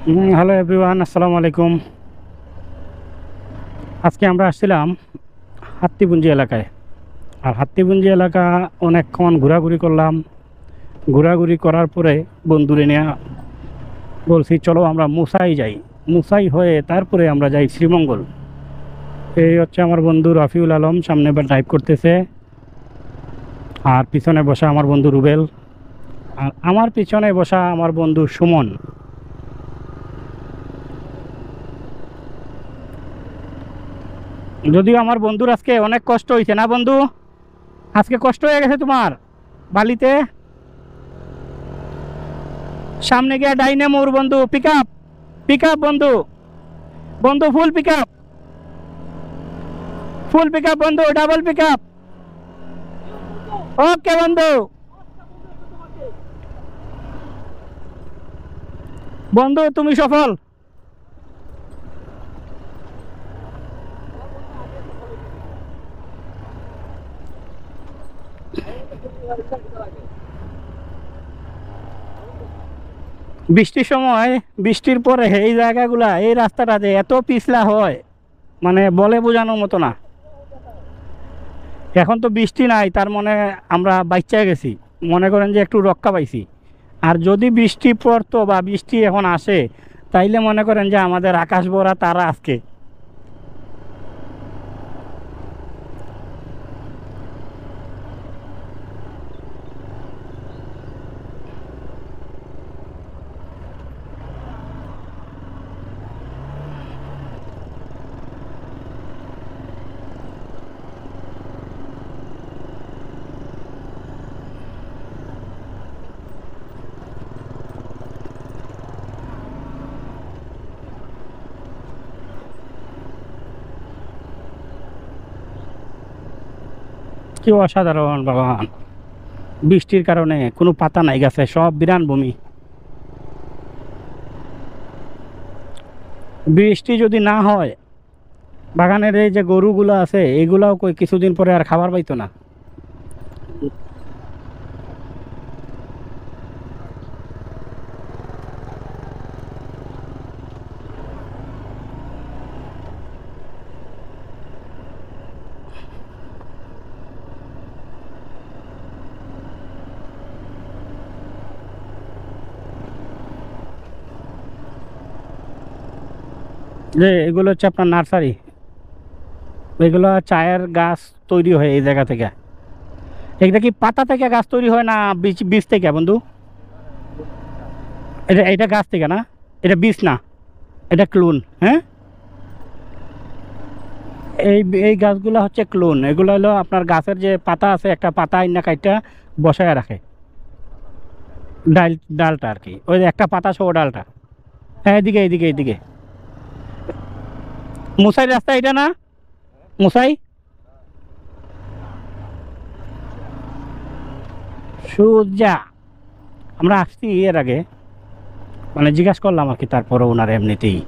Hello everyone, আসসালামু আলাইকুম। আজকে আমরা আসছিলাম হাত্তিপুঞ্জি এলাকায়। আর হাত্তিপুঞ্জি এলাকা অনেকক্ষণ ঘোরাঘুরি করলাম। ঘোরাঘুরি করার পরে বন্ধুরে নিয়ে বলছি চলো আমরা মুসাই যাই। মুসাই হয়ে তারপরে আমরা যাই শ্রীমঙ্গল। এই হচ্ছে আমার বন্ধু রফিউল আলম, সামনে ড্রাইভ করতেছে। আর পিছনে বসা আমার বন্ধু রুবেল। আর আমার পিছনে বসা আমার বন্ধু সুমন। যদিও আমার বন্ধুর আজকে অনেক কষ্ট হয়েছে, না বন্ধু? আজকে কষ্ট হয়ে গেছে তোমার বালিতে। সামনে গিয়ে ডাইনে মোর বন্ধু, পিক আপ পিক আপ বন্ধু। বন্ধু ফুল পিক আপ, ফুল পিক আপ বন্ধু, ডাবল পিক আপ। ওকে বন্ধু। বন্ধু তুমি সফল। বৃষ্টির সময়, বৃষ্টির পরে এই জায়গাগুলা, এই রাস্তাটা যে এত পিছলা হয় মানে বলে বোঝানোর মতো না। এখন তো বৃষ্টি নাই, তার মানে আমরা বাচ্চা গেছি, মনে করেন যে একটু রক্ষা পাইছি। আর যদি বৃষ্টি পড়তো বা বৃষ্টি এখন আসে, তাইলে মনে করেন যে আমাদের আকাশ ভরা তারা আজকে। কি অসাধারণ বাগান! বৃষ্টির কারণে কোনো পাতা নাই গাছে, সব বিরান ভূমি। বৃষ্টি যদি না হয়, বাগানের এই যে গরুগুলো আছে এগুলাও কই কিছুদিন পরে আর খাবার পাইতো না। যে এগুলো হচ্ছে আপনার নার্সারি। এগুলো চায়ের গাছ তৈরি হয় এই জায়গা থেকে। এটা কি পাতা থেকে গাছ তৈরি হয় না বীজ, বীজ থেকে বন্ধু? এটা এটা গাছ থেকে না, এটা বীজ না, এটা ক্লোন। হ্যাঁ, এই এই গাছগুলো হচ্ছে ক্লোন। এগুলো হলো আপনার গাছের যে পাতা আছে, একটা পাতা আইনা কাইটা বসায় রাখে। ডাল, ডালটা আর কি, ওই যে একটা পাতা সহ ডালটা। হ্যাঁ, এদিকে এদিকে এদিকে। মুসাই রাস্তা এটা না? মুসাই সুজা। আমরা আসছি এর আগে, মানে জিজ্ঞাসা করলাম আর কি, তারপরে ওনার এমনিতেই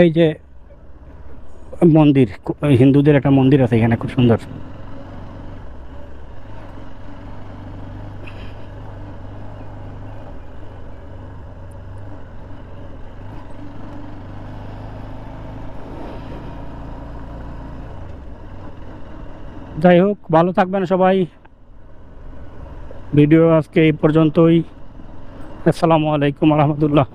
এই যে মন্দির, হিন্দুদের একটা মন্দির আছে এখানে, খুব সুন্দর। যাই হোক, ভালো থাকবেন সবাই। ভিডিও আজকে এই পর্যন্তই। আসসালামু আলাইকুম রহমতুল্লাহ।